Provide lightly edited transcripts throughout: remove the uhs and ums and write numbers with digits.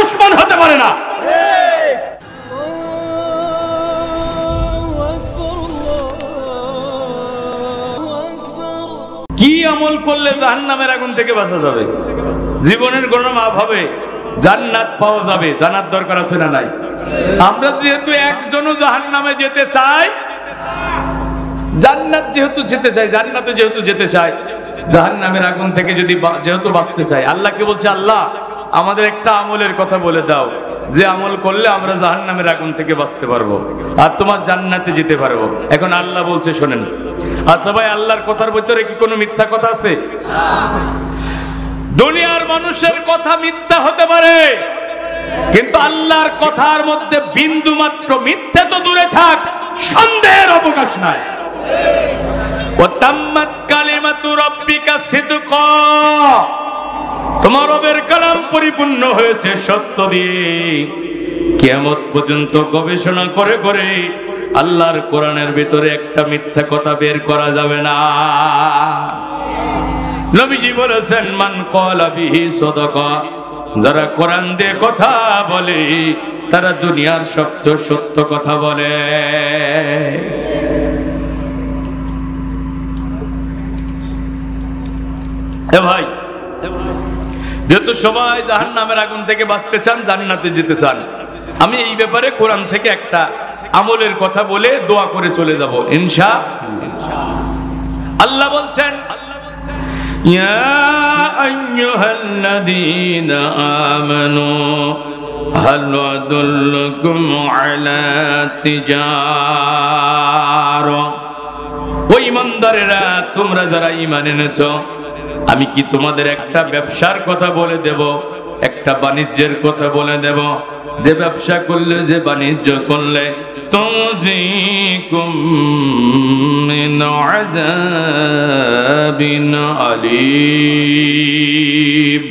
দুশমন হতে পারে না। কি আমল করলে জাহান্নামের আগুন থেকে বাঁচা যাবে? জীবনের গণমাপ হবে, জান্নাত পাওয়া যাবে। জানার দরকার আছে না নাই? আমরা যেহেতু একজনও জাহান্নামে যেতে চাই, জান্নাত যেহেতু যেতে চাই, জান্নাতে যেহেতু যেতে চাই, জাহান্নামের আগুন থেকে যদি যেহেতু বাঁচতে চাই, আল্লাহকে বলছে, আল্লাহ আমাদের একটা আমলের কথা বলে দাও, যে আমল করলে আমরা জাহান্নামের আগুন থেকে বাঁচতে পারবো আর তোমার জান্নাতে যেতে পারবো। এখন আল্লাহ বলছে, শোনেন। আচ্ছা ভাই, আল্লাহর কথার ভিতরে কি কোনো মিথ্যা কথা আছে? দুনিয়ার মানুষের কথা মিথ্যা হতে পারে, কিন্তু আল্লাহর কথার মধ্যে বিন্দু মাত্র মিথ্যা তো দূরে থাক, সন্দেহের অবকাশ নাই। ওয়াতাম্মাত কালিমাতু রাব্বিকা সিদকা, তোমার রবের কালাম পরিপূর্ণ হয়েছে সত্য দিয়ে। কিয়ামত পর্যন্ত গবেষণা করে করে আল্লাহর কোরআনের ভিতরে একটা মিথ্যা কথা বের করা যাবে না। নবীজি বলেছেন, মান ক্বালা বিহি সাদাকা, যারা কোরআন দিয়ে কথা বলে তারা দুনিয়ার সবচেয়ে সত্য কথা বলে। এ ভাই, যেহেতু সবাই জাহান্নামের আগুন থেকে বাঁচতে চান, জান্নাতে যেতে চান, আমি এই ব্যাপারে কোরআন থেকে একটা আমলের কথা বলে দোয়া করে চলে যাব ইনশাআল্লাহ। আল্লাহ বলছেন, ইয়া আইয়ুহাল্লাযীনা আমানু হাল আদুল্লুকুম আলা তিজারা, ও ঈমানদারেরা, তোমরা যারা ঈমান এনেছো, আমি কি তোমাদের একটা ব্যবসার কথা বলে দেব, একটা বাণিজ্যের কথা বলে দেব, যে ব্যবসা করলে, যে বাণিজ্য করলে তুনজিকুম মিন আযাবিন আলীম,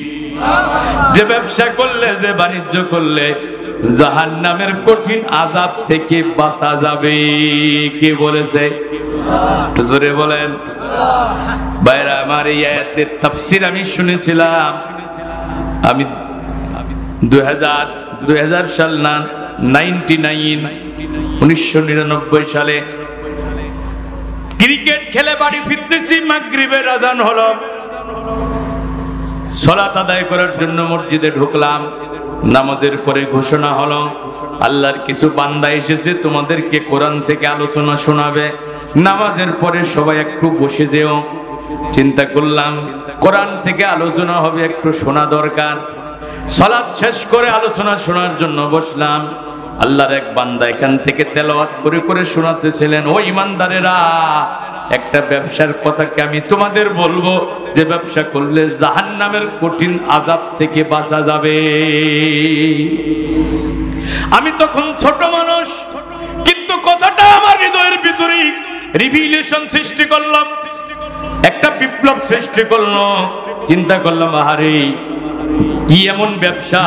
যে ব্যবসা করলে, যে বাণিজ্য করলে জাহান্নামের কঠিন আযাব থেকে বাঁচা যাবে। কে বলেছে? জোরে বলেন। ভাইরা আমার, এই আয়াতের তাফসীর আমি শুনেছিলাম, আমি 2000 সাল না 1999 সালে ক্রিকেট খেলে বাড়ি ফিরতেছি, মাগরিবের আজান হলো, সালাত আদায় করার জন্য মসজিদে ঢুকলাম। নামাজের পরে ঘোষণা হলো, আল্লাহর কিছু বান্দা এসেছে, তোমাদেরকে কোরআন থেকে আলোচনা শোনাবে, নামাজের পরে সবাই একটু বসে যেও। চিন্তা করলাম, কোরআন থেকে আলোচনা হবে, একটু শোনা দরকার। সালাত শেষ করে আলোচনা শোনার জন্য বসলাম। আল্লাহর এক বান্দা এখান থেকে তেলাওয়াত করে করে শোনাতেছিলেন, ও ঈমানদারেরা, একটা ব্যবসার কথাকে আমি তোমাদের বলবো, যে ব্যবসা করলে জাহান্নামের কঠিন আযাব থেকে বাঁচা যাবে। আমি তখন ছোট মানুষ, কিন্তু কথাটা আমার হৃদয়ের ভিতরে রিভিলেশন সৃষ্টি করলাম, একটা বিপ্লব সৃষ্টি করলো। চিন্তা করলাম, আহারে কি এমন ব্যবসা,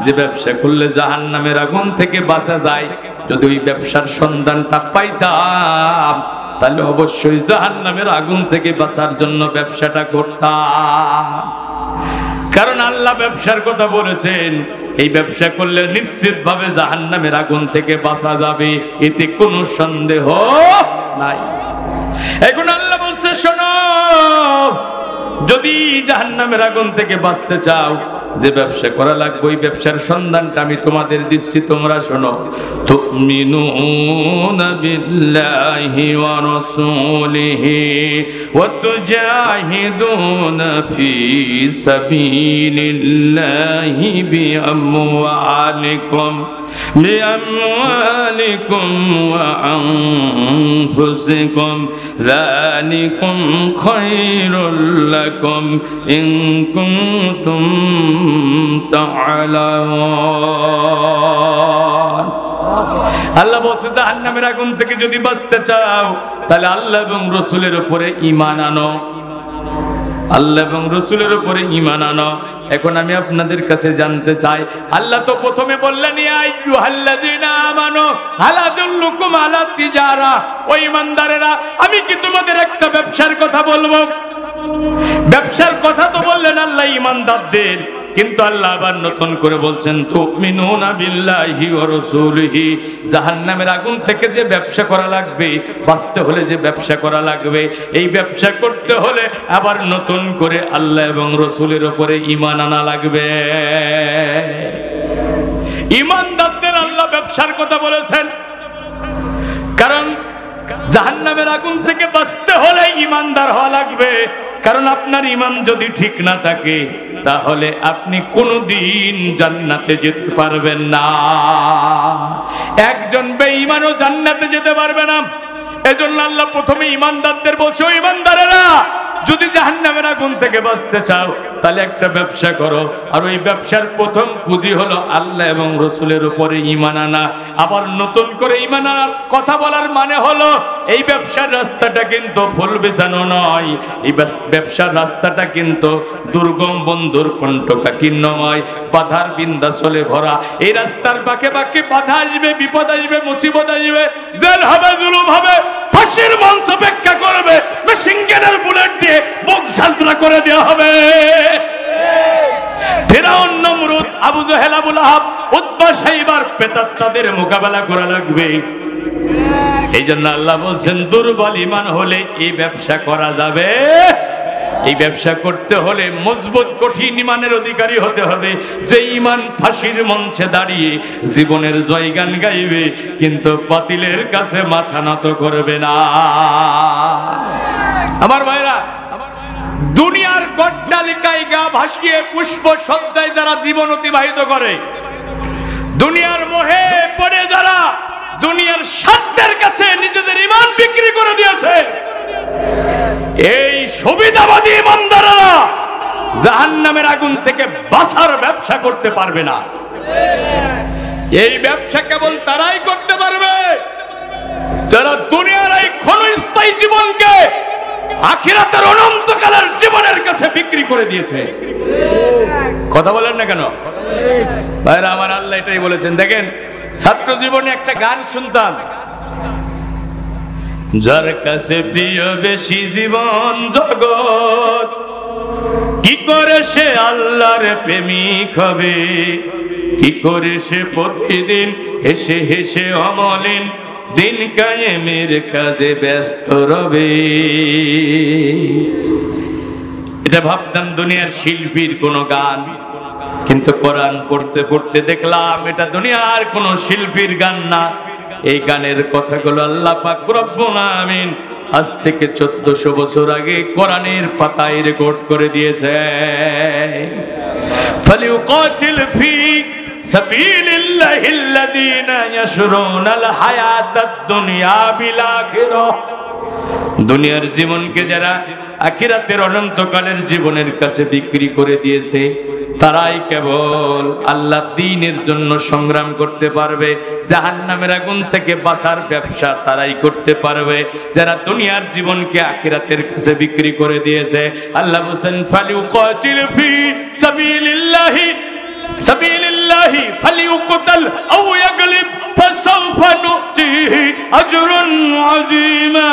যে ব্যবসা করলে জাহান্নামের আগুন থেকে বাঁচা যায়। যদি ওই ব্যবসার সন্ধানটা পাইতাম, তাহলে অবশ্যই জাহান্নামের আগুন থেকে বাঁচার জন্য ব্যবসাটা করতাম। কারণ আল্লাহ ব্যবসার কথা বলেছেন, এই ব্যবসা করলে নিশ্চিতভাবে জাহান্নামের আগুন থেকে বাঁচা যাবে, এতে কোনো সন্দেহ নাই। এখন আল্লাহ বলছে, শোনো, যদি জাহান্নামের আগুন থেকে বাঁচতে চাও, যে ব্যবসা করা লাগবে, ওই ব্যবসার সন্ধানটা আমি তোমাদের দিচ্ছি, তোমরা শোনো। তুমিনুনা বিল্লাহি ওয়া রাসূলিহি ওয়া তুজাহিদুনা ফি সাবিলিল্লাহি বিআমওয়ালিকুম ওয়া আনফুসিকুম, যালিকুম খায়রুল লাকুম ইন কুনতুম তা'লামুন। আল্লাহ বলছে, জাহান্নামের আগুন থেকে যদি বাঁচতে চাও, তাহলে আল্লাহ এবং রাসূলের উপরে ঈমান আনো, আল্লাহ এবং রাসূলের উপরে ঈমান আনো। এখন আমি আপনাদের কাছে জানতে চাই, আল্লাহ তো প্রথমে বললেন, ইয়া আইয়ুহাল্লাযীনা আমানু হাল আদুল্লুকুম আলা তিজারা, ও ঈমানদারেরা, আমি কি তোমাদের একটা ব্যবসার কথা বলবো? ব্যবসার কথা তো বললেন আল্লাহ ঈমানদারদের, কিন্তু আল্লাহ আবার নতুন করে বলছেন তুমিনুনা বিল্লাহি ওয়া রাসূলিহি। জাহান্নামের আগুন থেকে যে ব্যবসা করা লাগবে, বাঁচতে হলে যে ব্যবসা করা লাগবে, এই ব্যবসা করতে হলে আবার নতুন করে আল্লাহ এবং রাসূলের উপরে ঈমান আনা লাগবে। ঈমানদারদের আল্লাহ ব্যবসার কথা বলেছেন, কারণ জাহান্নামের আগুন থেকে বাঁচতে হলে ঈমানদার হওয়া লাগবে। কারণ আপনার ঈমান যদি ঠিক না থাকে তাহলে আপনি কোনোদিন জান্নাতে যেতে পারবেন না। একজন বেঈমানও জান্নাতে যেতে পারবে না। এজন্য আল্লাহ প্রথমে ঈমানদারদের বলছে, ও ঈমানদারেরা, যদি জাহান্নামের আগুন থেকে বাঁচতে চাও তাহলে একটা ব্যবসা করো। আর ওই ব্যবসার প্রথম পুঁজি হলো আল্লাহ এবং রাসূলের উপরে ঈমান আনা। আবার নতুন করে ঈমান আনার কথা বলার মানে হলো এই ব্যবসার রাস্তাটা কিন্তু ফুল বিছানো নয়। এই ব্যবসার রাস্তাটা কিন্তু দুর্গম, বন্ধুর কণ্টকাকীর্ণময়, বাধার বিন্ধ্যাচলে ভরা। এই রাস্তার বাঁকে বাঁকে বাধা আসবে, বিপদ আসবে, মুসিবত আসবে, জেল হবে, জুলুম হবে, ফাঁসির মঞ্চ অপেক্ষা করবে, মেশিন গানের বুলেট দিয়ে বুক ঝাঁঝরা করে দেওয়া হবে। ফিরআউন, নমরুদ, আবু জেহেল, আবু লাহাব, উতবা, শাইবার, প্রেতাত্মাদের মোকাবেলা করা লাগবে। এই জন্য আল্লাহ বলছেন দুর্বল ঈমান হলে এই ব্যবসা করা যাবে। এই ব্যবসা করতে হলে মজবুত কঠিন ঈমানের অধিকারী হতে হবে, যে ঈমান ফাঁসির মঞ্চে দাঁড়িয়ে জীবনের জয়গান গাইবে কিন্তু বাতিলের কাছে মাথা নত করবে না। আমার ভাইরা, দুনিয়ার গড্ডালিকায় গা ভাসিয়ে পুষ্প সজ্জায় যারা জীবন অতিবাহিত করে, দুনিয়ার মোহে পড়ে যারা দুনিয়ার স্বার্থের কাছে নিজেদের ঈমান বিক্রি করে দিয়েছে, এই সুবিধাবাদী ঈমানদাররা জাহান্নামের আগুন থেকে বাঁচার ব্যবসা করতে পারবে না। এই ব্যবসা কেবল তারাই করতে পারবে যারা দুনিয়ার এই ক্ষণস্থায়ী জীবনকে আখিরাতের অনন্তকালের জীবনের কাছে বিক্রি করে দিয়েছে। কথা বলেন না কেন ভাইরা আমার? আল্লাহ এটাই বলেছেন। দেখেন, ছাত্র জীবনে একটা গান শুনতাম, যার কাছে প্রিয় বেশি জীবন জগৎ, কি করে সে আল্লাহর প্রেমিক হবে, কি করে সে প্রতিদিন হেসে হেসে অমলিন দিন কায়েমের কাজে ব্যস্ত রবে। এটা ভাবতাম দুনিয়ার শিল্পীর কোন গান, কিন্তু কোরআন পড়তে পড়তে দেখলাম এটা দুনিয়ার কোন শিল্পীর গান না। এই গানের কথাগুলো আল্লাহ পাক রব্বুল আমিন আজ থেকে 1400 বছর আগে কোরআনের পাতায় রেকর্ড করে দিয়েছে। ফালিউকাতিল ফি সাবিলিল্লাহিল্লাযীনা ইয়াশরুনাল হায়াতাদ দুনিয়া বিল আখিরাহ। দুনিয়ার জীবনকে যারা আখিরাতের অনন্তকালের জীবনের কাছে বিক্রি করে দিয়েছে, তারাই কেবল আল্লাহর দ্বীনের জন্য সংগ্রাম করতে পারবে। জাহান্নামের আগুন থেকে বাঁচার ব্যবসা তারাই করতে পারবে যারা দুনিয়ার জীবনকে আখিরাতের কাছে বিক্রি করে দিয়েছে। আল্লাহ বলেন, ফালিউকাতিল ফি সাবিলিল্লাহি ফালিউকতাল আও ইয়াগলিব ফাসাউফা নুতিহি আজরুন আযীমা।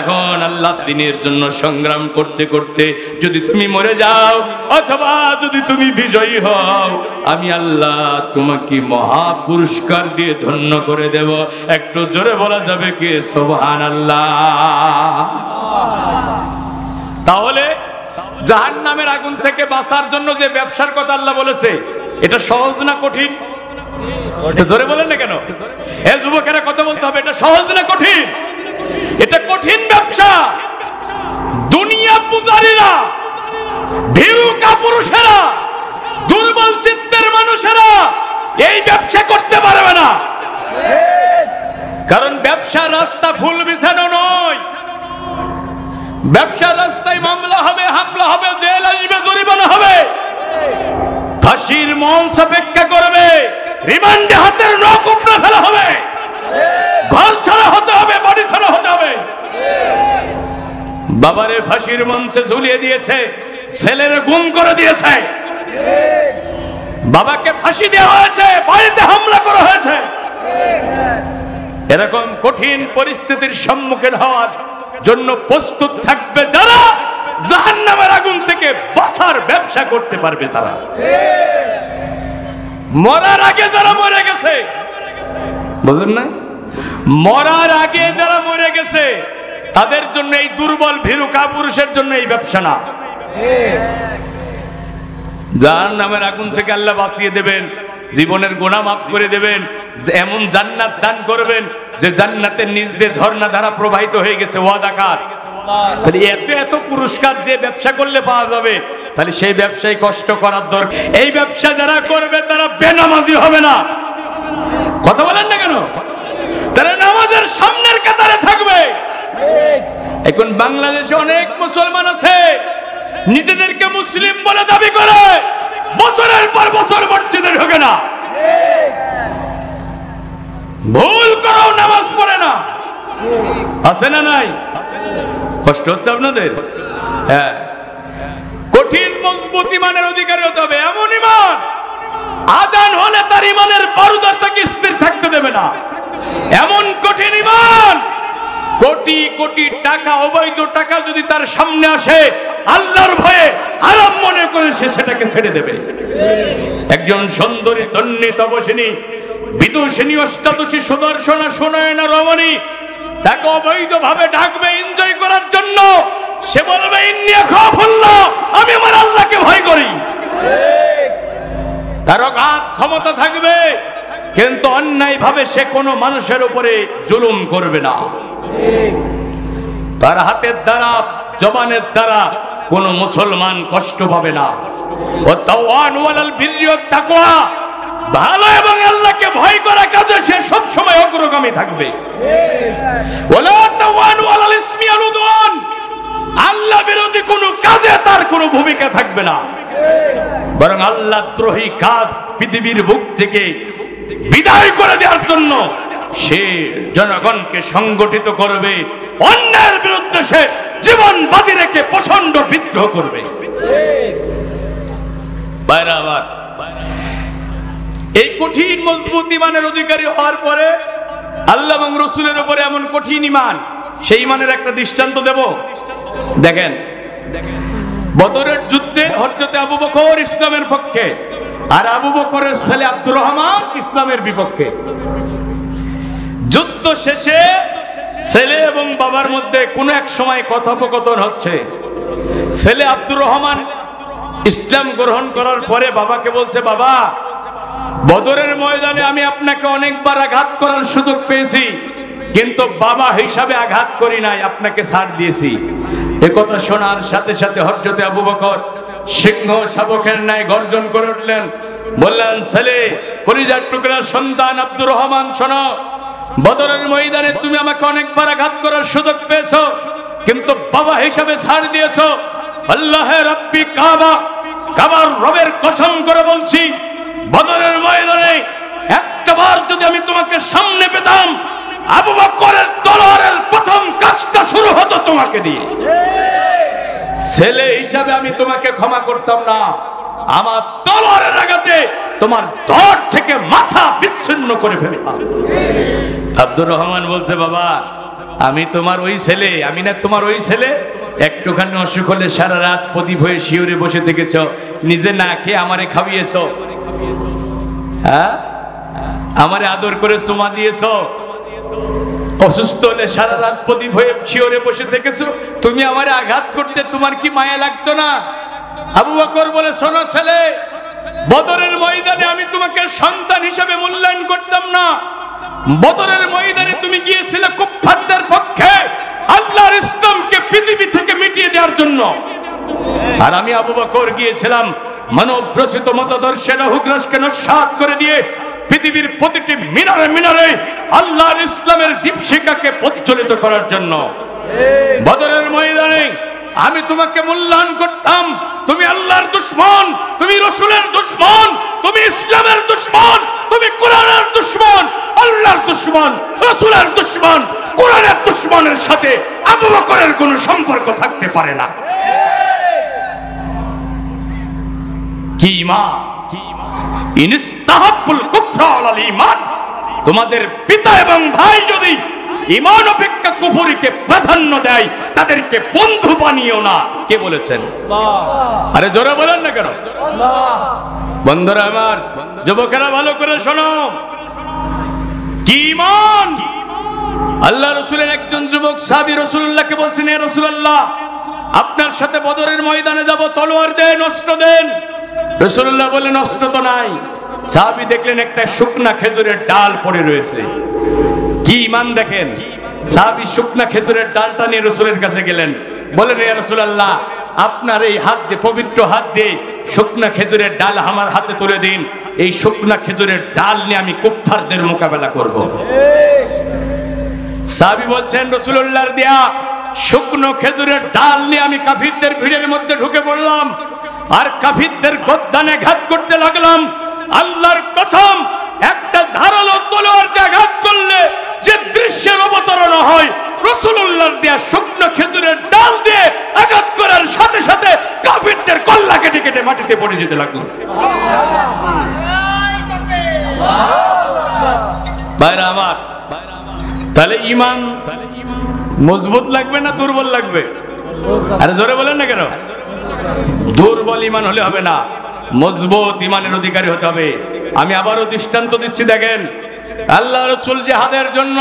এখন আল্লাহ দ্বীনের জন্য সংগ্রাম করতে করতে যদি তুমি মরে যাও অথবা যদি তুমি বিজয়ী হও, আমি আল্লাহ তোমাকে মহা পুরস্কার দিয়ে ধন্য করে দেব। একটু জোরে বলা যাবে কি সুবহানাল্লাহ? তাহলে জাহান্নামের আগুন থেকে বাঁচার জন্য যে ব্যবসার কথা আল্লাহ বলেছে, এটা সহজ না কঠিন? জোরে বলেন না কেন? এ যুবকেরা কথা বলতে হবে, এটা সহজ না কঠিন? এটা কঠিন ব্যবসা। দুনিয়া পূজারীরা, ভীরু কাপুরুষেরা, দুর্বল চিত্তের মানুষেরা এই ব্যবসা করতে পারবে না। কারণ ব্যবসার রাস্তা ফুল বিছানো নয়। ব্যবসার রাস্তায় মামলা হবে, হামলা হবে, জেল আসবে, জরিমানা হবে, ফাঁসির মঞ্চ অপেক্ষা করবে, রিমান্ডে হাতের নখ উপড়ে ফেলা হবে, ঘর ছাড়া হতে হবে, বাড়ি ছাড়া হতে হবে। বাবারে ফাঁসির মঞ্চে ঝুলিয়ে দিয়েছে, ছেলের গুম করে দিয়েছে, বাবাকে ফাঁসি দেওয়া হয়েছে, বাড়িতে হামলা করা হয়েছে। এরকম কঠিন পরিস্থিতির সম্মুখীন হওয়ার জন্য প্রস্তুত থাকবে যারা, জাহান্নামের আগুন থেকে বাঁচার ব্যবসা করতে পারবে তারা। মরার আগে যারা মরে গেছে, বুঝলেন না, মরার আগে যারা মরে গেছে তাদের জন্য এই দুর্বল ভীরু কাপুরুষের জন্য এই ব্যবসা না। জাহান্নামের আগুন থেকে আল্লাহ বাঁচিয়ে দেবেন, জীবনের গুনাহ মাফ করে দেবেন, এমন জান্নাত দান করবেন যে জান্নাতের নিচ দিয়ে ঝর্ণা ধারা প্রবাহিত হয়ে গেছে ওয়াদাকার। তাহলে এত এত পুরস্কার যে ব্যবসা করলে পাওয়া যাবে, তাহলে সেই ব্যবসায় কষ্ট করার দরকার। এই ব্যবসা যারা করবে তারা বেনামাজি হবে না। কথা বলেন না কেন? তারা নামাজের সামনের কাতারে থাকবে। এখন বাংলাদেশে অনেক মুসলমান আছে নিজেদেরকে মুসলিম বলে দাবি করে, বছরের পর বছর মসজিদে ঢোকে না, ভুল করেও নামাজ পড়ে না। আছে না নাই? কষ্ট হচ্ছে আপনাদের? হ্যাঁ, কঠিন মজবুত ইমানের অধিকারী হতে হবে। এমন ইমান আজান হলে তার ইমানের বারুদার তাকে স্থির থাকতে দেবে না। এমন কঠিন ইমান, কোটি কোটি টাকা, অবৈধ টাকা যদি তার সামনে আসে, আল্লাহর ভয়ে হারাম মনে করে সে সেটাকে ছেড়ে দেবে। একজন সুন্দরী ধন্যী তপস্বিনী বিদুষিনী অষ্টাদশী সুদর্শনা সুনয়না রমণী তাকে অবৈধভাবে ডাকবে এনজয় করার জন্য। সে বলবে ইন্নী আখাফুল্লাহ, আমি আমার আল্লাহকে ভয় করি। তার অগাধ ক্ষমতা থাকবে, কিন্তু অন্যায় ভাবে সে কোনো মানুষের উপরে জুলুম করবে না। তার হাতের দ্বারা, জবানের দ্বারা কোন মুসলমান কষ্ট পাবে না। ও তাওয়ানু আলাল বিররি ওয়াত তাকওয়া, ভালো এবং আল্লাহকে ভয় করা কাজে সে সব সময় অগ্রগামী থাকবে। ওয়ালা তাওয়ানু আলাল ইসমি ওয়াল উদওয়ান, আল্লাহ বিরোধী কোন কাজে তার কোনো ভূমিকা থাকবে না, বরং আল্লাহ দ্রোহী কাজ পৃথিবীর বুক থেকে বিদায় করে দেওয়ার জন্য সে জনগণকে সংগঠিত করবে। অন্যায়ের বিরুদ্ধে সে জীবন বাজি রেখে প্রচন্ড বিদ্রোহ করবে। বাইরাবার এই কঠিন মজবুত ইমানের অধিকারী হওয়ার পরে আল্লাহ এবং রাসূলের উপরে এমন কঠিন ইমান, সেই ইমানের একটা দৃষ্টান্ত দেব। দেখেন, বদরের যুদ্ধে হযরত আবু বকর ইসলামের পক্ষে আর আবু বকরের ছেলে আব্দুর রহমান ইসলামের বিপক্ষে। যুদ্ধ শেষে ছেলে এবং বাবার মধ্যে কোনো এক সময় কথোপকথন হচ্ছে। ছেলে আব্দুর রহমান ইসলাম গ্রহণ করার পরে বাবাকে বলছে, বাবা, বদরের ময়দানে আমি আপনাকে অনেকবার আঘাত করার সুযোগ পেয়েছি, কিন্তু বাবা হিসাবে আঘাত করি নাই, আপনাকে ছাড় দিয়েছি। একথা শোনার সাথে সাথে হযরত আবু বকর সিংহ শাবকের ন্যায় গর্জন করে উঠলেন, বললেন, ছেলে, কলিজার টুকরা সন্তান আব্দুর রহমান, শোনো, বদরের ময়দানে তুমি আমাকে অনেকবার আঘাত করার সুযোগ পেয়েছো, কিন্তু বাবা হিসাবে ছাড় দিয়েছো। আল্লাহে রাব্বি কাবা, কাবার রবের কসম করে বলছি, বদরের ময়দানে একটাবার যদি আমি তোমাকে সামনে পেতাম, আবু বকরের তলোয়ারের প্রথম কাজটা শুরু হতো তোমাকে দিয়ে। ছেলে হিসাবে আমি তোমাকে ক্ষমা করতাম না, আমার তলোয়ারের আঘাতে তোমার ধড় থেকে মাথা বিচ্ছিন্ন করে ফেলতাম। আব্দুর রহমান বলছে, বাবা, আমি তোমার ওই ছেলে, আমি না তোমার ওই ছেলে। একটুখানি অসুখ হলে সারা রাত প্রদীপ হয়ে শিউরে বসে থেকেছ, নিজে না খেয়ে আমারে খাইয়েছ, হ্যাঁ, আমারে আদর করে চুমা দিয়েছ। অসুস্থ হলে সারা রাত প্রদীপ হয়ে শিউরে বসে থেকেছো, তুমি আমারে আঘাত করতে তোমার কি মায়া লাগতো না? আবু বকর বলে, শোনো ছেলে, বদরের ময়দানে আমি তোমাকে সন্তান হিসেবে মূল্যায়ন করতাম না। বদরের ময়দানে তুমি গিয়েছিলে কুফফারদের পক্ষে, আল্লাহর ইসলামকে পৃথিবী থেকে মিটিয়ে দেওয়ার জন্য, আর আমি আবু বকর গিয়েছিলাম মানব রচিত মতাদর্শের হুকরাসকে নস্যাৎ করে দিয়ে পৃথিবীর প্রতিটি মিনারে মিনারে আল্লাহর ইসলামের দীপশিখাকে প্রজ্বলিত করার জন্য। বদরের ময়দানে আমি তোমাকে মূল্যায়ন করতাম, তুমি আল্লাহর দুশমন, তুমি রাসূলের দুশমন, তুমি ইসলামের দুশমন, তুমি কোরআনের দুশমন, আল্লাহর দুশমন, রাসূলের দুশমন, কোরআনের দুশমনের সাথে আবু বকরের কোনো সম্পর্ক থাকতে পারে না। কি ঈমান, কি ঈমান! ইনস্তাহাব্বুল কুফরা আলাল ঈমান, তোমাদের পিতা এবং ভাই যদি ঈমান অপেক্ষা কুফরকে প্রাধান্য দেয়, তাদেরকে বন্ধু বানিও না। কে বলেছেন? আরে জোরে বলেন না কেন? বন্ধুরা আমার, যুবকেরা ভালো করে শোনো, কি ঈমান? আল্লাহ রাসূলের একজন যুবক সাহাবী রাসূলুল্লাহকে বলছেন, ইয়া রাসূলুল্লাহ, আপনার সাথে বদরের ময়দানে যাব, তলোয়ার দেন, অস্ত্র দেন। রাসূলুল্লাহ বললেন, অস্ত্র তো নাই। সাহাবী দেখলেন একটা শুকনা খেজুরের ডাল পড়ে রয়েছে। কি ঈমান দেখেন! সাহাবী শুকনা খেজুরের ডালটা নিয়ে রাসূলের কাছে গেলেন, বললেন, ইয়া রাসূলুল্লাহ, আপনার এই হাত দিয়ে, পবিত্র হাত দিয়ে শুকনা খেজুরের ডাল আমার হাতে তুলে দিন। এই শুকনা খেজুরের ডাল নিয়ে আমি কুফফারদের মোকাবেলা করব। সাহাবী বলছেন, রাসূলুল্লাহর দেয়া শুকনো খেজুরের ডাল নিয়ে আমি কাফিরদের ভিড়ের মধ্যে ঢুকে পড়লাম, আর কাফিরদের গর্দানে ঘাত করতে লাগলাম। আল্লাহর কসম, একটা ধারালো তলোয়ার দিয়ে আঘাত করলে যে দৃশ্যের অবতারণা হয়, রাসূলুল্লাহর দেয়া শুকনো খেজুরের ডাল দিয়ে আঘাত করার সাথে সাথে কাফিরদের কল্লা কেটে কেটে মাটিতে পড়ে যেতে লাগলো। ভাইরা আমার, তাহলে ঈমান মজবুত লাগবে না দুর্বল লাগবে? আরে জোরে বলেন না কেন? দুর্বল ঈমান হলে হবে না, মজবুত ঈমানের অধিকারী হতে হবে। আমি আবারও দৃষ্টান্ত দিচ্ছি, দেখেন, আল্লাহ রাসূল জিহাদের জন্য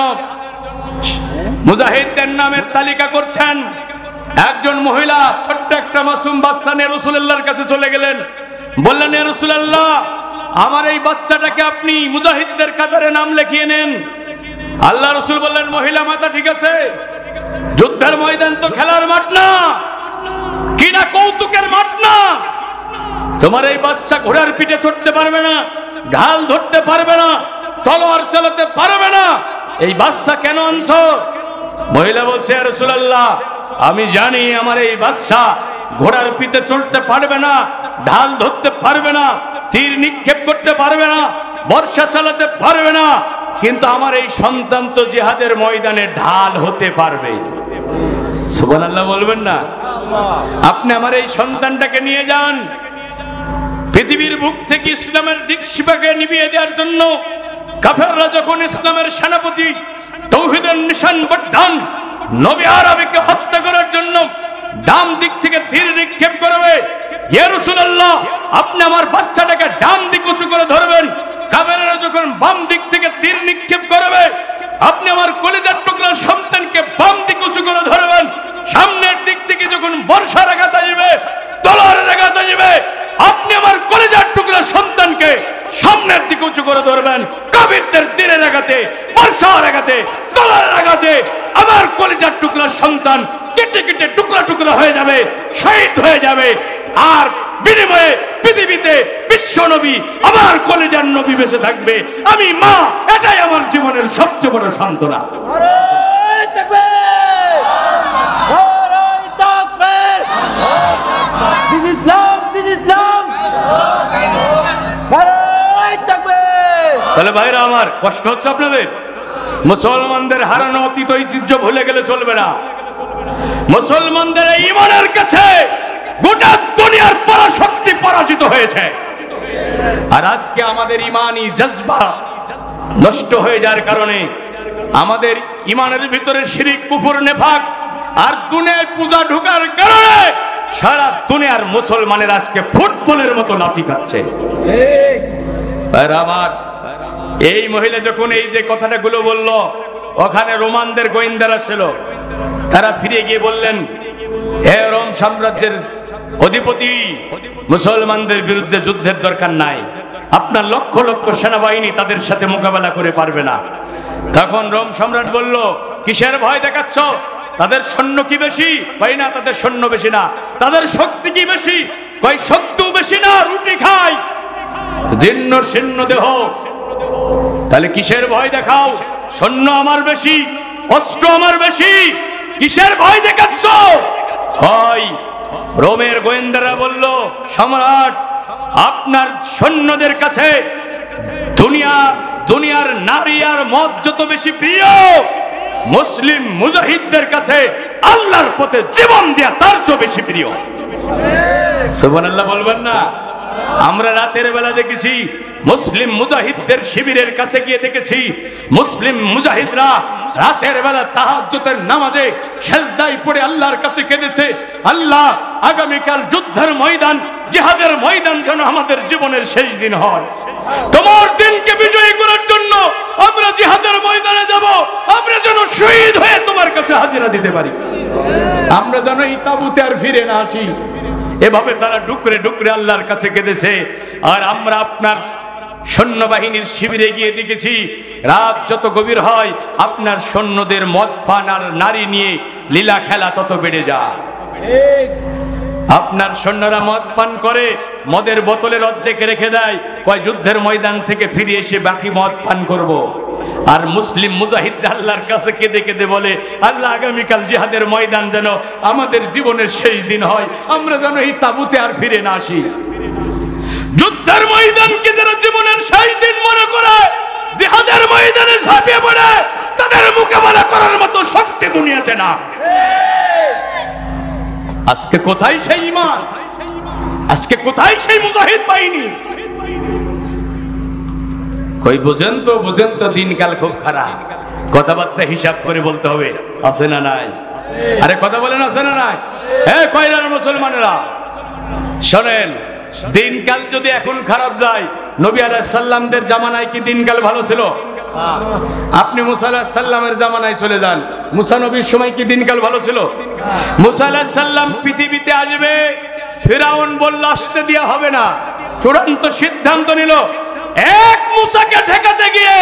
মুজাহিদদের নামের তালিকা করছেন। একজন মহিলা ছোট্ট একটা মাসুম বাচ্চা নিয়ে রাসূলুল্লাহর কাছে চলে গেলেন, বললেন, ইয়া রাসূলুল্লাহ, আমার এই বাচ্চাটাকে আপনি মুজাহিদদের কাতারে নাম লিখিয়ে নেন। আল্লাহ রাসূল বললেন, মহিলা, মাথা ঠিক আছে? যুদ্ধের ময়দান তো খেলার মাঠ না, কিনা কৌতুকের মাঠ না। তোমার এই বাচ্চা ঘোড়ার পিঠে চড়তে পারবে না, ঢাল ধরতে পারবে না, তলোয়ার চালাতে পারবে না। এই বাচ্চা কেন আনছো? মহিলা বলছে, ইয়া রাসূলুল্লাহ, আমি জানি আমার এই বাচ্চা ঘোড়ার পিঠে চড়তে পারবে না, ঢাল ধরতে পারবে না, তীর নিক্ষেপ করতে পারবে না, বর্ষা চালাতে পারবে না, কিন্তু আমার এই সন্তান তো জিহাদের ময়দানে ঢাল হতে পারবে। সুবহানাল্লাহ বলবেন না? আপনি আমার এই সন্তানটাকে নিয়ে যান, পৃথিবীর বুক থেকে ইসলামের দীক্ষিপাকে নিভিয়ে দেওয়ার জন্য কাফেররা যখন ইসলামের সেনাপতি তাওহীদের নিশান বর্ধন নবী আরবীকে হত্যা করার জন্য ডান দিক থেকে তীর নিক্ষেপ করবে, ইয়া রাসূলুল্লাহ, আপনি আমার বাচ্চাটাকে ডান দিক উঁচু করে ধরবেন। কাফেররা যখন বাম দিক থেকে তীর নিক্ষেপ করবে, আপনি আমার কলিজার টুকরা সন্তানকে বাম দিক উঁচু করে ধরবেন। সামনের দিক থেকে যখন বর্ষার আঘাত আসবে, তলোয়ারের আঘাত আসবে, আপনি আমার কলিজার টুকরা সন্তানকে সামনের দিকে উঁচু করে ধরবেন। কাফিরদের তীরের আঘাতে, বর্ষার আঘাতে, তলোয়ারের আঘাতে আমার কলিজার টুকরা সন্তান কেটে কেটে টুকরা টুকরা হয়ে যাবে, শহীদ হয়ে যাবে। আর বিনিময়ে পৃথিবীতে বিশ্ব নবী, আমার কলিজার নবী বেঁচে থাকবে। আমি মা, এটাই আমার জীবনের সবচেয়ে বড় সান্ত্বনা। তাহলে ভাইরা আমার, কষ্ট হচ্ছে আপনাদের? মুসলমানদের হারানো অতীত ঐতিহ্য ভুলে গেলে চলবে না। মুসলমানদের এই ঈমানের কাছে গোটা দুনিয়ার পরাশক্তি পরাজিত হয়েছে। আর আজকে আমাদের ঈমানি জজবা নষ্ট হয়ে যাওয়ার কারণে, আমাদের ঈমানের ভিতরে শিরক, কুফর, নেফাক আর দুনিয়ায় পূজা ঢোকার কারণে সারা দুনিয়ার মুসলমানের আজকে ফুটবলের মতো লাফি খাচ্ছে। আর আমার এই মহিলা যখন এই যে কথাটা গুলো বলল, ওখানে রোমানদের গোয়েন্দারা ছিল। তারা ফিরে গিয়ে বললেন, হে রোম সাম্রাজ্যের অধিপতি, মুসলমানদের বিরুদ্ধে যুদ্ধের দরকার নাই, আপনার লক্ষ লক্ষ সেনাবাহিনী তাদের সাথে মোকাবেলা করে পারবে না। তখন রোম সম্রাট বলল, কিসের ভয় দেখাচ্ছ? তাদের সৈন্য কি বেশি? কই না, তাদের সৈন্য বেশি না। তাদের শক্তি কি বেশি? কই শক্তিও বেশি না, রুটি খায়, জীর্ণ শীর্ণ দেহ। তাহলে কিসের ভয় দেখাও? সৈন্য আমার বেশি, অস্ত্র আমার বেশি, কিসের ভয় দেখাচ্ছ? হয় রোমের গোয়েন্দারা বলল, সম্রাট, আপনার সৈন্যদের কাছে দুনিয়ার নারী আর মদ যত বেশি প্রিয়, মুসলিম মুজাহিদদের কাছে আল্লাহর পথে জীবন দেয়া তার চেয়ে বেশি প্রিয়। সুবহানাল্লাহ বলবেন না? আমরা রাতের বেলা দেখেছি মুসলিম মুজাহিদদের শিবিরের কাছে গিয়ে দেখেছি মুসলিম মুজাহিদরা রাতের বেলা তাহাজ্জুদের নামাজে সিজদায় পড়ে আল্লাহর কাছে কেঁদেছে, আল্লাহ আগামীকাল যুদ্ধের ময়দান, জিহাদের ময়দান যেন আমাদের জীবনের শেষ দিন হয়। তোমার দিনকে বিজয়ী করার জন্য আমরা জিহাদের ময়দানে যাব, আমরা যেন শহীদ হয়ে তোমার কাছে হাজিরা দিতে পারি, আমরা যেন এই তাবুতে আর ফিরে না আসি। এভাবে তারা ডুকরে ডুকরে আল্লাহর কাছে কেঁদেছে। আর আমরা আপনার সৈন্যবাহিনীর শিবিরে গিয়ে দেখেছি রাত যত গভীর হয় আপনার সৈন্যদের মদ পান আর নারী নিয়ে লীলা খেলা তত বেড়ে যায়। আপনার সৈন্যরা মদ পান করে, মদের বোতলের অর্ধেক রেখে দেয়, কয় যুদ্ধের ময়দান থেকে ফিরে এসে বাকি মদ পান করব। আর মুসলিম মুজাহিদরা আল্লাহর কাছে কেঁদে কেঁদে বলে, আল্লাহ আগামীকাল জিহাদের ময়দান যেন আমাদের জীবনের শেষ দিন হয়, আমরা যেন এই তাবুতে আর ফিরে না আসি। যুদ্ধের ময়দানকে যারা জীবনের শেষ দিন মনে করে জিহাদের ময়দানে ঝাঁপিয়ে পড়ে, তাদের মোকাবেলা করার মতো শক্তি দুনিয়াতে না। আজকে কোথায় সেই ঈমান? আজকে কোথায় সেই মুজাহিদ বাহিনী? কই বুঝেন তো দিনকাল খুব খারাপ। কথাবার্তা হিসাব করে বলতে হবে, আছে না নাই? আরে কথা বলেন, আছে না নাই? কয়রার মুসলমানেরা শোনেন, দিনকাল যদি এখন খারাপ যায়, নবী আলাইহিস সালামদের জামানায় কি দিনকাল ভালো ছিল? আপনি মুসা আলাইহিস সালামের জামানায় চলে যান, মুসা নবীর সময় কি দিনকাল ভালো ছিল? মুসা আলাইহিস সালাম পৃথিবীতে আসবে, ফিরাউন বলল আসতে দেয়া হবে না, চূড়ান্ত সিদ্ধান্ত নিল এক মুসাকে ঠেকাতে গিয়ে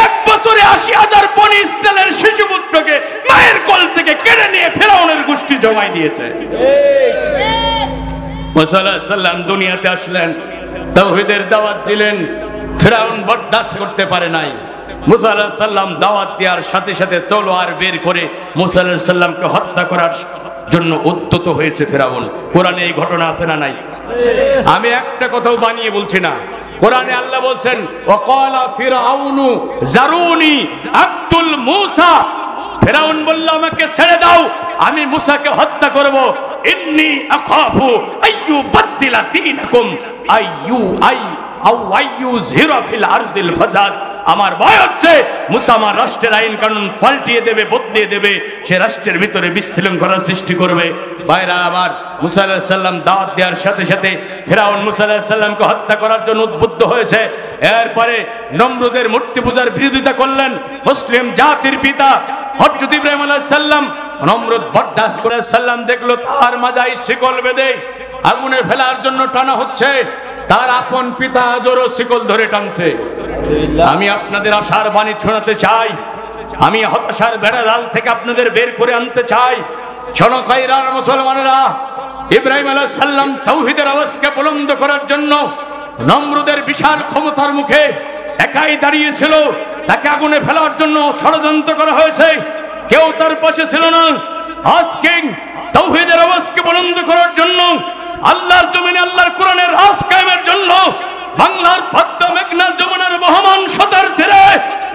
1 বছরে 80,000 বনী ইসরায়েলের শিশুপুত্রকে মায়ের কোল থেকে কেড়ে নিয়ে ফিরাউনের গোষ্ঠী জমাই দিয়েছে। মুসা আলাইহিস সালাম দুনিয়াতে আসলেন, তাওহীদের দাওয়াত দিলেন, ফিরাউন বরদাস্ত করতে পারে নাই। মুসা আলাইহিস সালাম দাওয়াত দেওয়ার সাথে সাথে তলোয়ার বের করে মুসা আলাইহিস সালামকে হত্যা করার জন্য উদ্যত হয়েছে ফিরাউন। কোরআনে এই ঘটনা আছে না নাই? আমি একটা কথাও বানিয়ে বলছি না। কোরআনে আল্লাহ বলছেন, ওয়াকালা ফিরাউনু জারুনি আক্তুল মুসা, ফিরাউন বলল আমাকে ছেড়ে দাও, আমি মুসাকে হত্যা করব। ইন্নী আখাফু আইয়ুবাদদিলা দীনাকুম আইয়ুযহিরা ফিল আরদিল ফাসাদ, আমার ভয় হচ্ছে মুসা আমার রাষ্ট্রের আইন কানুন পাল্টিয়ে দেবে, বদলিয়ে দেবে, সে রাষ্ট্রের ভিতরে বিশৃঙ্খলা সৃষ্টি করবে। ভাইরা আমার, মুসা আলাইহিস সালাম দাওয়াত দেওয়ার সাথে সাথে ফিরাউন মুসা আলাইহিস সালামকে হত্যা করার জন্য উদ্বুদ্ধ হয়েছে। এরপরে নমরুদের মূর্তি পূজার বিরোধিতা করলেন মুসলিম জাতির পিতা হযরত ইব্রাহিম আলাইহিস সালাম। নমরুদ বরদাস্ত করে সালাম দেখলো তার মাজায় শিকল বেঁধে আগুনে ফেলার জন্য টানা হচ্ছে, তার আপন পিতা আজরও শিকল ধরে টানছে। আমি আপনাদের আশার বাণী শোনাতে চাই, আমি হতাশার বেড়াজাল থেকে আপনাদের বের করে আনতে চাই। শোনো খায়রার মুসলমানেরা, ইব্রাহিম আলাইহিস সালাম তাওহীদের আওয়াজকে বুলন্দ করার জন্য নমরুদের বিশাল ক্ষমতার মুখে একাই দাঁড়িয়েছিল। তাকে আগুনে ফেলার জন্য ষড়যন্ত্র করা হয়েছে, কেউ তার পাশে ছিল না। আজকে তাওহীদের আওয়াজকে বুলন্দ করার জন্য, আল্লাহর জমিনে আল্লাহর কোরআনের রাজ কায়েমের জন্য বাংলার পদ্মা মেঘনা যমুনার বহমান সতার তীরে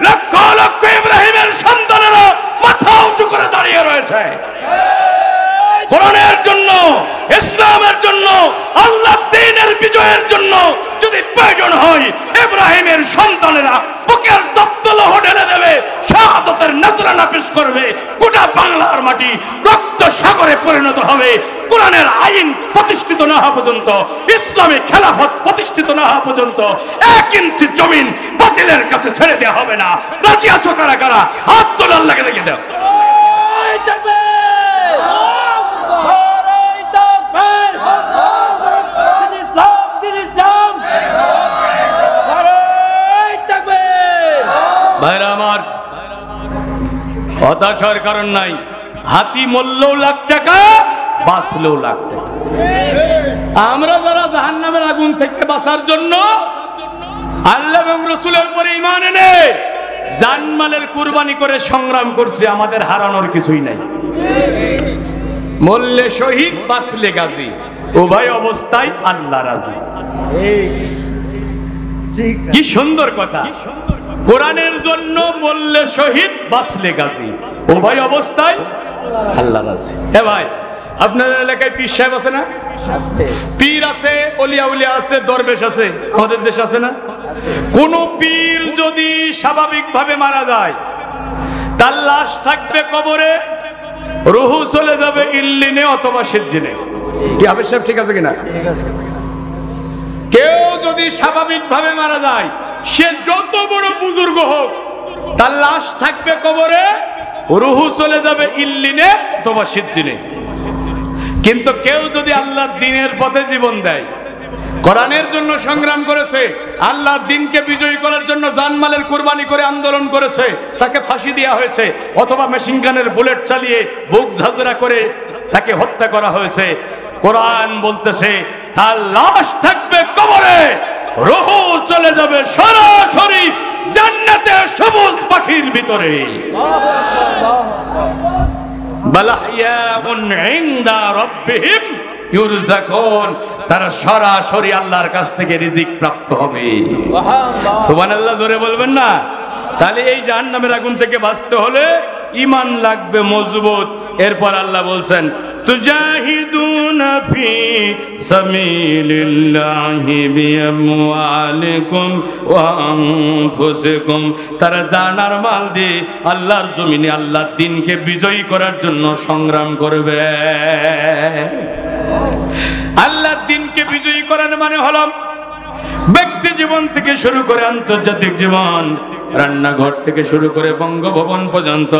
লক্ষ লক্ষ ইব্রাহিমের সন্তানেরা মাথা উঁচু করে দাঁড়িয়ে রয়েছে। কোরআনের জন্য, ইসলামের জন্য, আল্লাহর দ্বীনের বিজয়ের জন্য যদি প্রয়োজন হয় ইব্রাহিমের সন্তানেরা বুকের তপ্তলহ ঢেলে দেবে, শাহাদাতের নজরানা পেশ করবে। গোটা বাংলার মাটি রক্ত সাগরে পরিণত হবে। কোরআনের আইন প্রতিষ্ঠিত না হওয়া পর্যন্ত, ইসলামী খেলাফত প্রতিষ্ঠিত না হওয়া পর্যন্ত 1 ইঞ্চি জমিন বাতিলের কাছে ছেড়ে দেওয়া হবে না। রাজি আছো কারা কারা? হাত তোলে, আল্লাহকে দেখে দাও। ভাইরা আমার, হতাশার কারণ নাই। হাতি মরলেও লাখ টাকা, বাঁচলেও লাখ টাকা। আমরা যারা জাহান্নামের আগুন থেকে বাঁচার জন্য আল্লাহ এবং রাসূলের উপরে ঈমান এনে জানমালের কুরবানি করে সংগ্রাম করছি, আমাদের হারানোর কিছুই নাই। মরলে শহীদ, বাঁচলে গাজী, উভয় অবস্থায় আল্লাহ রাজি। কি সুন্দর কথা! কোরআনের জন্য মরলে শহীদ, বাঁচলে গাজী, উভয় অবস্থায় আল্লাহ রাজি। হে ভাই, আপনাদের এলাকায় পীর সাহেব আছে না? পীর আছে, ওলিয়া উলিয়া আছে, দরবেশ আছে, আমাদের দেশে আছে না? কোন পীর যদি স্বাভাবিকভাবে মারা যায়, তার লাশ থাকবে কবরে, রুহু চলে যাবে ইল্লিনে অথবা সিজ্জিনে। কি হবে সাহেব, ঠিক আছে কিনা? কেউ যদি স্বাভাবিকভাবে মারা যায়, সে যত বড় বুজুর্গ হোক, তার লাশ থাকবে কবরে, রুহু চলে যাবে ইল্লিনে অথবা সিজ্জিনে। কিন্তু কেউ যদি আল্লাহর দ্বীনের পথে জীবন দেয়, কোরআনের জন্য সংগ্রাম করেছে, আল্লাহর দ্বীনকে বিজয়ী করার জন্য জানমালের কুরবানি করে আন্দোলন করেছে, তাকে ফাঁসি দেওয়া হয়েছে অথবা মেশিন গানের বুলেট চালিয়ে বুক ঝাঁঝরা করে তাকে হত্যা করা হয়েছে, কোরআন বলতেছে তার লাশ থাকবে কবরে, রূহ চলে যাবে সরাসরি জান্নাতে সবুজ পাখির ভিতরে। বালাহিয়াউন ইনদা রাব্বিহিম ইউরযাকুন, তারা সরাসরি আল্লাহর কাছ থেকে রিজিক প্রাপ্ত হবে। সুবহানাল্লাহ, জোরে বলবেন না? তাহলে এই জাহান্নামের আগুন থেকে বাঁচতে হলে ঈমান লাগবে মজবুত। এরপর আল্লাহ বলছেন তুজাহিদুনা ফি সাবিলিল্লাহি বিআমওয়ালিকুম ওয়া আনফুসিকুম, তারা জান আর মাল দিয়ে আল্লাহর জমিনে আল্লাহর দ্বীনকে বিজয়ী করার জন্য সংগ্রাম করবে। আল্লাহর দ্বীনকে বিজয়ী করার মানে হলো ব্যক্তি জীবন থেকে শুরু করে আন্তর্জাতিক জীবন, রান্নাঘর থেকে শুরু করে বঙ্গভবন পর্যন্ত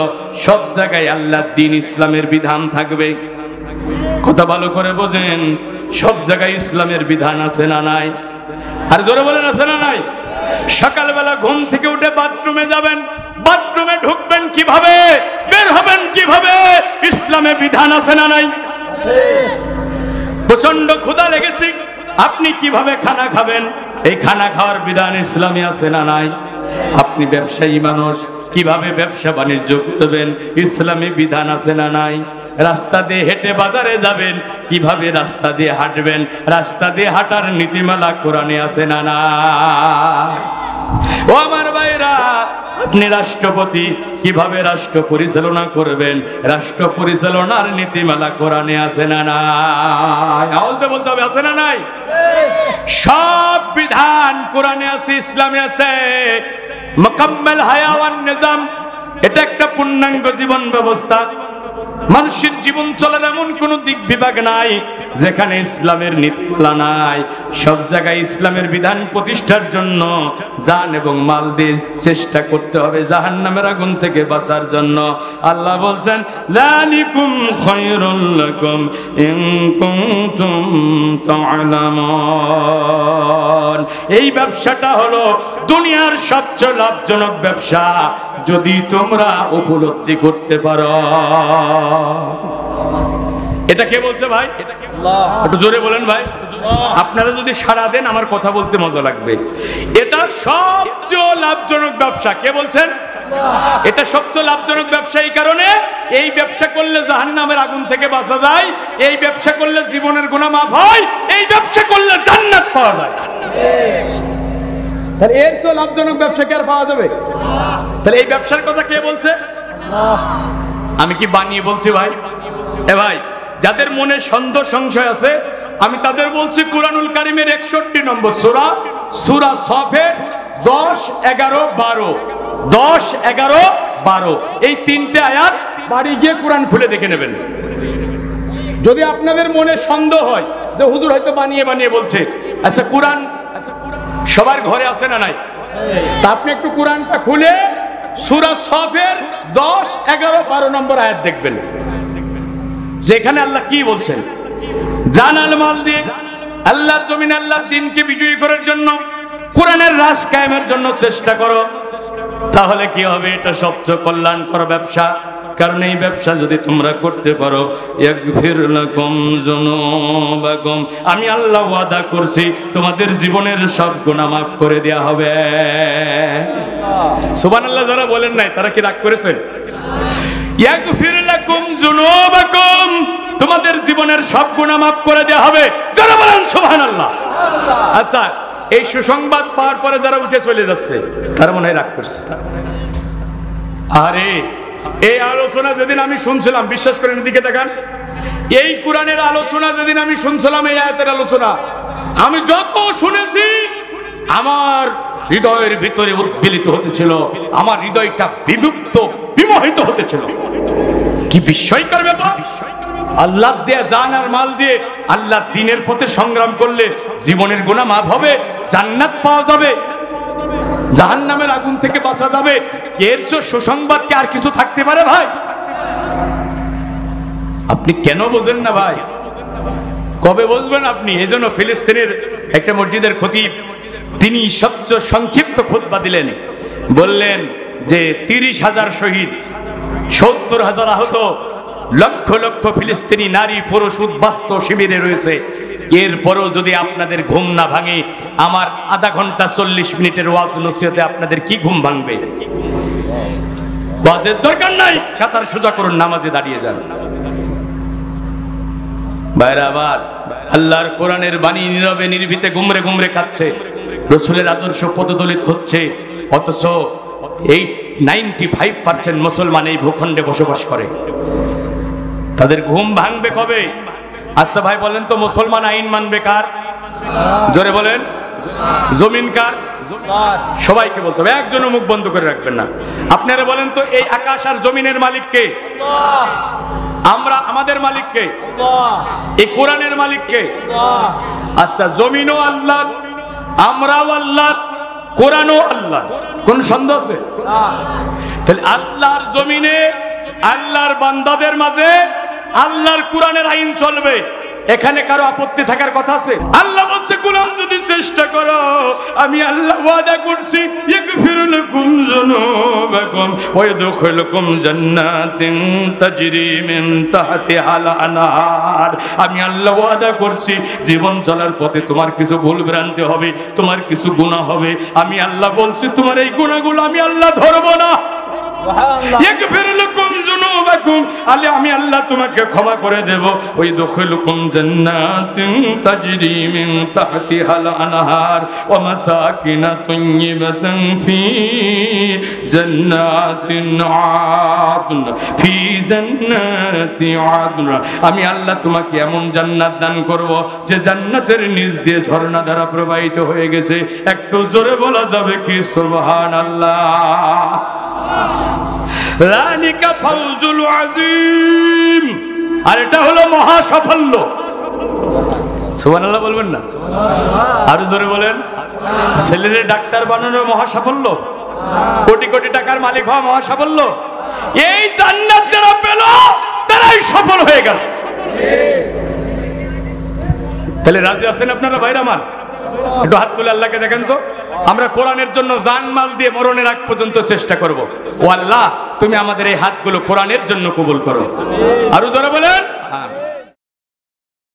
সব জায়গায় আল্লাহর দ্বীন ইসলামের বিধান থাকবে। কথা ভালো করে বোঝেন, সব জায়গায় ইসলামের বিধান আছে না নাই? আর জোরে বলেন আছে না নাই? সকালবেলা ঘুম থেকে উঠে বাথরুমে যাবেন, বাথরুমে ঢুকবেন কিভাবে, বের হবেন কিভাবে, ইসলামে বিধান আছে না নাই? প্রচন্ড ক্ষুধা লেগেছে, আপনি কিভাবে খানা খাবেন, এই খানা খাওয়ার বিধান ইসলামে আছে না নাই? আপনি ব্যবসায়ী মানুষ, কিভাবে ব্যবসা বাণিজ্য করবেন, ইসলামে বিধান আছে না নাই? রাস্তা দিয়ে হেঁটে বাজারে যাবেন, কিভাবে রাস্তা দিয়ে হাঁটবেন, রাস্তা দিয়ে হাঁটার নীতিমালা কোরআনে আছে না নাই? ও আমার ভাইরা, আপনি রাষ্ট্রপতি, কিভাবে রাষ্ট্র পরিচালনা করবেন, রাষ্ট্র পরিচালনার নীতিমালা কোরআনে আছে না নাই? আওয়াজ দিয়ে বলতে হবে, আছে না নাই? সব বিধান কোরআনে আছে, ইসলামে আছে। মুকাম্মাল হায়া ওয়ান নিজাম, এটা একটা পূর্ণাঙ্গ জীবন ব্যবস্থা। মানুষের জীবন চলার এমন কোন দিক বিভাগ নাই যেখানে ইসলামের নীতিমালা নাই। সব জায়গায় ইসলামের বিধান প্রতিষ্ঠার জন্য জান এবং মাল দিয়ে চেষ্টা করতে হবে জাহান্নামের আগুন থেকে বাঁচার জন্য। আল্লাহ বলছেন যালিকুম খায়রুল লাকুম ইন কুনতুম তা'লামুন, এই ব্যবসাটা হলো দুনিয়ার সবচেয়ে লাভজনক ব্যবসা যদি তোমরা উপলব্ধি করতে পারো। এটা কে বলছে ভাই? একটু জোরে বলেন ভাই। আপনারা যদি সাড়া দেন আমার কথা বলতে মজা লাগবে। এটা সবচেয়ে লাভজনক ব্যবসা। কে বলছেন? এটা সবচেয়ে লাভজনক ব্যবসা এই কারণে, এই ব্যবসা করলে জাহান্নামের আগুন থেকে বাঁচা যায়, এই ব্যবসা করলে জীবনের গুনাহ মাফ হয়, এই ব্যবসা করলে জান্নাত পাওয়া যায়। তাহলে এর চেয়ে লাভজনক ব্যবসা কি আর পাওয়া যাবে? তাহলে এই ব্যবসার কথা কে বলছে? আমি কি বানিয়ে বলছি ভাই? এ ভাই, যাদের মনে সন্দেহ সংশয় আছে আমি তাদের বলছি কুরআনুল কারীমের 61 নম্বর সূরা, সূরা সফের 10, 11, 12, 10, 11, 12 এই তিনটে আয়াত বাড়ি গিয়ে কোরআন খুলে দেখে নেবেন। যদি আপনাদের মনে সন্দেহ হয় যে হুজুর হয়তো বানিয়ে বানিয়ে বলছে, আচ্ছা কোরআন সবার ঘরে আছে না নাই? তা আপনি একটু কোরআনটা খুলে সূরা সফের 10, 11, 12 নম্বর আয়াত দেখবেন, যেখানে আল্লাহ কি বলছেন। জানাল মাল দিয়ে আল্লাহর জমিনে আল্লাহর দ্বীনকে বিজয়ী করার জন্য, কোরআনের রাজ কায়েমের জন্য চেষ্টা করো, তাহলে কি হবে? এটা সবচেয়ে কল্যাণকর ব্যবসা। কারণ এই ব্যবসা যদি তোমরা করতে পারো, ইয়াগফির লাকুম যুনুবাকুম, আমি আল্লাহ ওয়াদা করছি তোমাদের জীবনের সব গুনাহ মাফ করে দেয়া হবে। সুবহানাল্লাহ। যারা বলেন নাই তারা কি রাগ করেছেন? ইয়াগফির লাকুম যুনুবাকুম, তোমাদের জীবনের সব গুনাহ মাফ করে দেয়া হবে। যারা বলেন সুবহানাল্লাহ। আচ্ছা, এই সুসংবাদ পাওয়ার পরে যারা উঠে চলে যাচ্ছে তারা মনে হয় রাগ করছে। আরে এই আলোচনা যেদিন আমি শুনছিলাম, বিশ্বাস করেন, এদিকে দেখান, এই কোরআনের আলোচনা যেদিন আমি শুনছিলাম, এই আয়াতের আলোচনা আমি যত শুনেছি আমার হৃদয়ের ভিতরে উদ্বেলিত হতেছিল, আমার হৃদয়টা বিমুক্ত বিমোহিত হতেছিল। কি বিস্ময়কর ব্যাপার! আল্লাহ দেয়া জান আর মাল দিয়ে আল্লাহ দ্বীনের পথে সংগ্রাম করলে জীবনের গুনাহ মাফ হবে, জান্নাত পাওয়া যাবে, জাহান্নামের আগুন থেকে বাঁচা যাবে। এর চেয়ে সুসংবাদ কি আর কিছু থাকতে পারে ভাই? আপনি কেন বোঝেন না ভাই? কবে বুঝবেন আপনি? এজন্য ফিলিস্তিনের একটা মসজিদের খতিব তিনি সবচেয়ে সংক্ষিপ্ত খুতবা দিলেন, বললেন যে 30,000 শহীদ, 70,000 আহত, লক্ষ লক্ষ ফিলিস্তিনি নারী পুরুষ উদ্বাস্ত শিবিরে রয়েছে। এরপরও যদি আপনাদের ঘুম না ভাঙে, আমার আধা ঘন্টা 40 মিনিটের ওয়াজ নসিহতে আপনাদের কি ঘুম ভাঙবে? ওয়াজের দরকার নাই, কাতার সোজা করুন, নামাজে দাঁড়িয়ে যান। ভাইরা আবার আল্লাহর কোরআনের বাণী নীরবে নির্ভীতে গুমরে গুমরে খাচ্ছে, রাসূলের আদর্শ পদদলিত হচ্ছে, অথচ এই 95% মুসলমান এই ভূখণ্ডে বসবাস করে। তাদের ঘুম ভাঙবে কবে? আচ্ছা ভাই বলেন তো, মুসলমান আইন মানবে কার? জোরে বলেন। জমিন কার? সবাইকে বলতে হবে, একজনও মুখ বন্ধ করে রাখবেন না। আপনারা বলেন তো, এই আকাশ আর জমিনের মালিক কে? আমরা, আমাদের মালিক কে? এই কোরআনের মালিক কে? আচ্ছা, জমিনও আল্লাহর, আমরাও আল্লাহর, কোরআনও আল্লাহর, কোন সন্দেহ আছে? তাহলে আল্লাহর জমিনে আল্লাহর বান্দাদের মাঝে আল্লাহর কোরআনের আইন চলবে, এখানে কারো আপত্তি থাকার কথা আছে? আল্লাহ বলছে, গোলাম যদি চেষ্টা করো, আমি আল্লাহ ওয়াদা করছি ইয়াগফিরু লাকুম যুনুবাকুম ওয়া ইয়াদখিলুকুম জান্নাতিন তাজরি মিন তাহতিহাল আনহার। আমি আল্লাহ ওয়াদা করছি, জীবন চলার পথে তোমার কিছু ভুল ভ্রান্তি হবে, তোমার কিছু গুনাহ হবে, আমি আল্লাহ বলছি তোমার এই গুনাহগুলো আমি আল্লাহ ধরব না। আমি আল্লাহ তোমাকে ক্ষমা করে দেব। ওই দুখুলকুম জান্নাতিন তাজরি মিন তাহতিহাল আনহার ওয়া মাসাকিন তাইয়্যিবাতান ফি জান্নাতিন আদন ফি জান্নাতি আদন। আমি আল্লাহ তোমাকে এমন জান্নাত দান করব যে জান্নাতের নিচ দিয়ে ঝর্ণা দ্বারা প্রবাহিত হয়ে গেছে। একটু জোরে বলা যাবে কি সুবহানাল্লাহ? যালিকা ফাউজুল আযীম। আর এটা হলো মহা সাফল্য। সুবহানাল্লাহ বলবেন না? আরো জোরে বলেন। ছেলেরে ডাক্তার বানানো মহা সাফল্য, কোটি কোটি টাকার মালিক হওয়া মহা সাফল্য। এই জান্নাত যারা পেল তারাই সফল হয়ে গেল। তাহলে রাজি আছেন আপনারা ভাইরা আমার? একটু হাত তুলে আল্লাহকে দেখেন তো। আমরা কোরআনের জন্য জানমাল দিয়ে মরণের আগ পর্যন্ত চেষ্টা করব। ও আল্লাহ, তুমি আমাদের এই হাতগুলো কোরআনের জন্য কবুল করো। আরো জোরে বলেন।